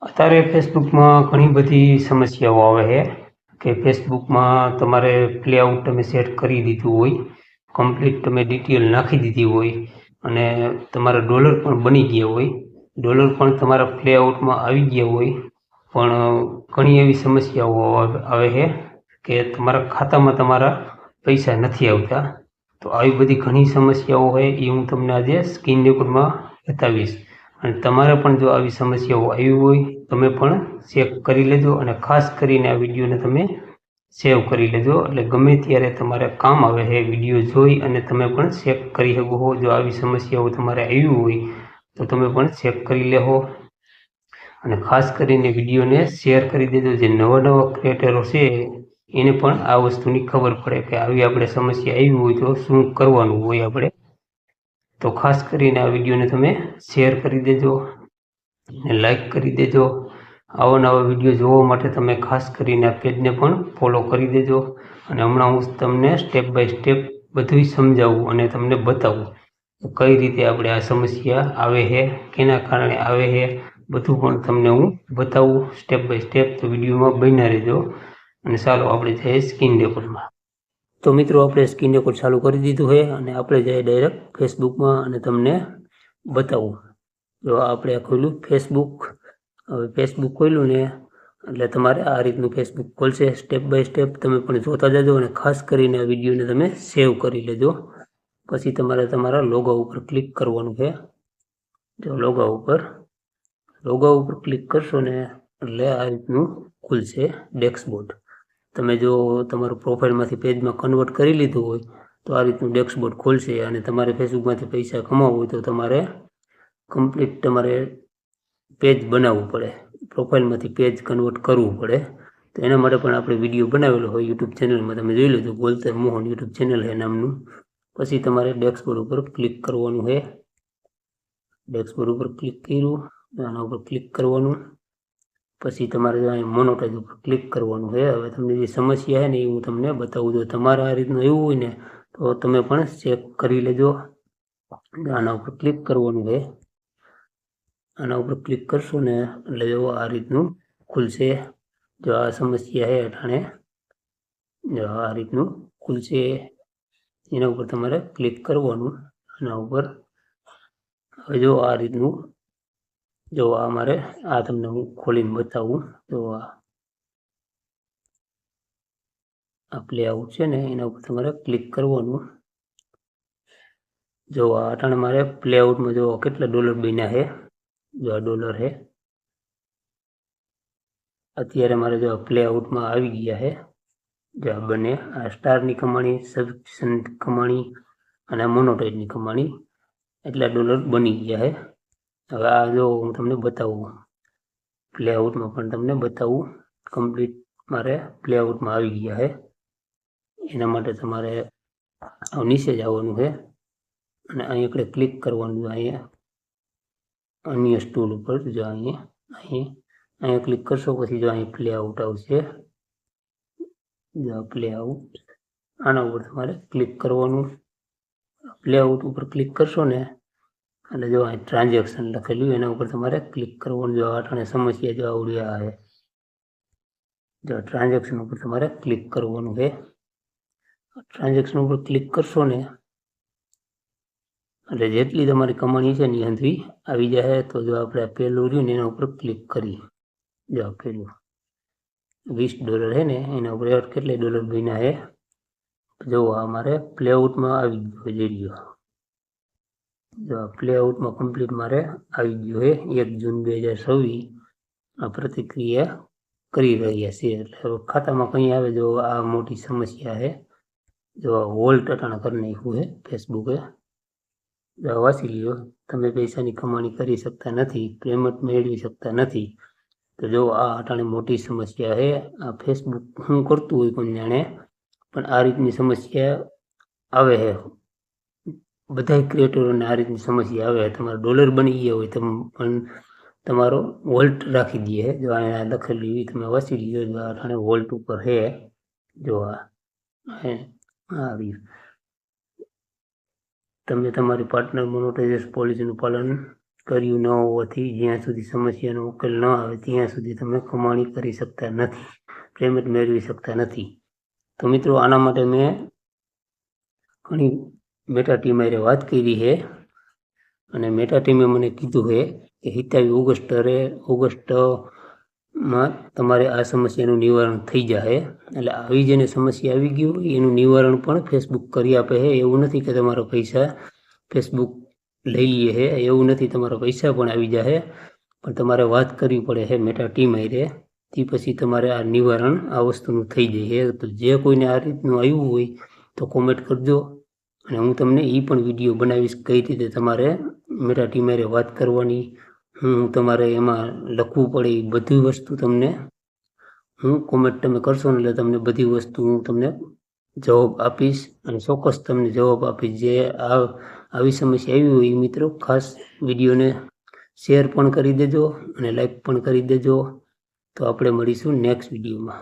અત્યારે ફેસબુકમાં ઘણી બધી સમસ્યાઓ આવે છે કે ફેસબુકમાં તમારે પ્લેઆઉટ તમે સેટ કરી દીધું હોય, કમ્પ્લીટ તમે ડિટેલ નાખી દીધી હોય અને તમારા ડોલર પણ બની ગયા હોય, ડોલર પણ તમારા પ્લેઆઉટમાં આવી ગયા હોય, પણ ઘણી એવી સમસ્યાઓ આવે છે કે તમારા ખાતામાં તમારા પૈસા નથી આવતા. તો આવી બધી ઘણી સમસ્યાઓ હોય એ હું તમને આજે સ્ક્રીન રેકોર્ડમાં બતાવીશ. અને તમારે પણ જો આવી સમસ્યાઓ આવી હોય તમે પણ ચેક કરી લેજો અને ખાસ કરીને આ વિડીયોને તમે સેવ કરી લેજો, એટલે ગમે ત્યારે તમારે કામ આવે છે વિડીયો જોઈ અને તમે પણ ચેક કરી શકો. જો આવી સમસ્યાઓ તમારે આવી હોય તો તમે પણ ચેક કરી લેવો અને ખાસ કરીને વિડીયોને શેર કરી દેજો. જે નવા ક્રિએટરો છે એને પણ આ વસ્તુની ખબર પડે કે આવી આપણે સમસ્યા આવી હોય તો શું કરવાનું હોય આપણે. તો ખાસ કરીને આ વિડીયોને તમે શેર કરી દેજો અને લાઈક કરી દેજો. આવા નવા વિડીયો જોવા માટે તમે ખાસ કરીને આ પેજને પણ ફોલો કરી દેજો. અને હમણાં હું તમને સ્ટેપ બાય સ્ટેપ બધું સમજાવું અને તમને બતાવું કઈ રીતે આપણે આ સમસ્યા આવે છે, કેના કારણે આવે છે, બધું પણ તમને હું બતાવું સ્ટેપ બાય સ્ટેપ. તો વિડીયોમાં બન્યા રહેજો. અને ચાલો આપણે જઈએ સ્ક્રીન રેકોર્ડમાં. તો મિત્રો આપણે સ્ક્રીન રેકોર્ડ ચાલુ કરી દીધું છે અને આપણે જઈએ ડાયરેક્ટ ફેસબુકમાં અને તમને બતાવું. જો આપણે ખોલ્યું ફેસબુક. હવે ફેસબુક ખોલ્યું ને એટલે તમારે આ રીતનું ફેસબુક ખોલશે. સ્ટેપ બાય સ્ટેપ તમે પણ જોતા જજો અને ખાસ કરીને આ વિડીયોને તમે સેવ કરી લેજો. પછી તમારે તમારા લોગો ઉપર ક્લિક કરવાનું છે. જો લોગો ઉપર ક્લિક કરશો ને એટલે આ રીતનું ખુલશે ડેસ્કબોર્ડ. તમે જો તમારું પ્રોફાઇલમાંથી પેજમાં કન્વર્ટ કરી લીધું હોય તો આ રીતનું ડેસ્કબોર્ડ ખોલશે. અને તમારે ફેસબુકમાંથી પૈસા કમાવવું હોય તો તમારે કમ્પ્લીટ તમારે પેજ બનાવવું પડે, પ્રોફાઇલમાંથી પેજ કન્વર્ટ કરવું પડે. તો એના માટે પણ આપણે વિડીયો બનાવેલો હોય યુટ્યુબ ચેનલમાં, તમે જોઈ લેજો. બોલતેર મોહન યુટ્યુબ ચેનલ છે નામનું. પછી તમારે ડેસ્કબોર્ડ ઉપર ક્લિક કરવાનું છે. ડેસ્કબોર્ડ ઉપર ક્લિક કર્યું, આના ઉપર ક્લિક કરવાનું. પછી તમારે અહીં મોનોટાઇઝ ઉપર ક્લિક કરવાનું છે. હવે તમને જે સમસ્યા છે ને એ હું તમને બતાવું છું. તમારે આ રીતનું એવું હોય ને તો તમે પણ ચેક કરી લેજો. આના ઉપર ક્લિક કરવાનું છે. આના ઉપર ક્લિક કરશો ને એટલે જો આ રીતનું ખુલશે. જો આ સમસ્યા છે અટાણે જો આ રીતનું ખુલશે. એના ઉપર તમારે ક્લિક કરવાનું. આના ઉપર હવે જો આ રીતનું જો આ મારે આ તમને હું ખોલીને બતાવું. તો આ પ્લે આઉટ છે ને એના ઉપર તમારે ક્લિક કરવાનું. જો આ અટાણે મારે પ્લે આઉટમાં જો કેટલા ડોલર બન્યા છે. જો આ ડોલર છે અત્યારે મારે જો પ્લે આઉટમાં આવી ગયા છે. જો આ બંને આ સ્ટારની કમાણી, સબસ્ક્રિપ્શન કમાણી અને મોનોટાઇઝની કમાણી એટલા ડોલર બની ગયા છે. હવે આ જો હું તમને બતાવું પ્લે આઉટમાં પણ તમને બતાવું કમ્પ્લીટ મારે પ્લે આઉટમાં આવી ગયા છે. એના માટે તમારે નીચે જવાનું છે અને અહીં આપણે ક્લિક કરવાનું. અહીંયા અન્ય સ્ટૂલ ઉપર જો અહીંયા ક્લિક કરશો પછી જો અહીં પ્લે આઉટ આવશે. જો પ્લે આઉટ આના ઉપર તમારે ક્લિક કરવાનું. પ્લે આઉટ ઉપર ક્લિક કરશો ને એટલે જો અહીં ટ્રાન્ઝેક્શન લખેલું એના ઉપર તમારે ક્લિક કરવાનું. જો આટાણે સમસ્યા જો આવડી આવે જો ટ્રાન્ઝેક્શન ઉપર તમારે ક્લિક કરવાનું છે. ટ્રાન્ઝેક્શન ઉપર ક્લિક કરશો ને એટલે જેટલી તમારી કમાણી છે ને એનાથી આવી જાય. તો જો આપણે પહેલું રહ્યું ને એના ઉપર ક્લિક કરી. જો પેલું $20 છે ને એના ઉપર કેટલા ડોલર બન્યા છે જો અમારે પ્લે આઉટમાં આવી ગયો. જો પ્લે આઉટમાં કમ્પ્લીટ મારે આવી ગયો છે. 1 જૂન 2026 આ પ્રતિક્રિયા કરી રહ્યા છે. એટલે ખાતામાં કંઈ આવે જો આ મોટી સમસ્યા છે. જો વોલ્ટ અટાણા કરી નાખ્યું છે ફેસબુકે. જો વાંચી લ્યો. તમે પૈસાની કમાણી કરી શકતા નથી, પેમેન્ટ મેળવી શકતા નથી. તો જો આ અટાણે મોટી સમસ્યા છે. આ ફેસબુક શું કરતું હોય કોણ જાણે, પણ આ રીતની સમસ્યા આવે છે. બધા ક્રિએટરોને આ રીતની સમસ્યા આવે. તમારા ડોલર બની ગયા હોય પણ તમારો વોલ્ટ રાખી દે. જો અહીંયા લખેલું તમે વાંચી લ્યો. જો અટાણે વોલ્ટ ઉપર છે. જો આવી તમે તમારી પાર્ટનર મોનેટાઇઝેશન પોલિસીનું પાલન કર્યું ન હોવાથી જ્યાં સુધી સમસ્યાનો ઉકેલ ન આવે ત્યાં સુધી તમે કમાણી કરી શકતા નથી, પેમેન્ટ મેળવી શકતા નથી. તો મિત્રો આના માટે મેં ઘણી મેટા ટીમ હારે વાત કરી છે અને મેટા ટીમે મને કીધું છે કે 27 ઓગસ્ટમાં તમારે આ સમસ્યાનું નિવારણ થઈ જશે. એટલે આવી જેને સમસ્યા આવી ગઈ હોય એનું નિવારણ પણ ફેસબુક કરી આપે છે. એવું નથી કે તમારા પૈસા ફેસબુક લઈ લઈએ છે, એવું નથી. તમારા પૈસા પણ આવી જશે, પણ તમારે વાત કરવી પડે છે મેટા ટીમ હારે. તે પછી તમારે આ નિવારણ આ વસ્તુનું થઈ જાય છે. તો જે કોઈને આ રીતનું આવ્યું હોય તો કોમેન્ટ કરજો અને હું તમને એ પણ વિડીયો બનાવીશ કઈ રીતે તમારે મેટા ટીમ હારે વાત કરવાની, હું તમારે એમાં લખવું પડે, એ બધી વસ્તુ તમને હું કોમેન્ટ તમે કરશો ને એટલે તમને બધી વસ્તુ હું તમને જવાબ આપીશ અને ચોક્કસ તમને જવાબ આપીશ. જે આવી સમસ્યા આવી હોય એ મિત્રો ખાસ વિડીયોને શેર પણ કરી દેજો અને લાઈક પણ કરી દેજો. તો આપણે મળીશું નેક્સ્ટ વિડીયોમાં.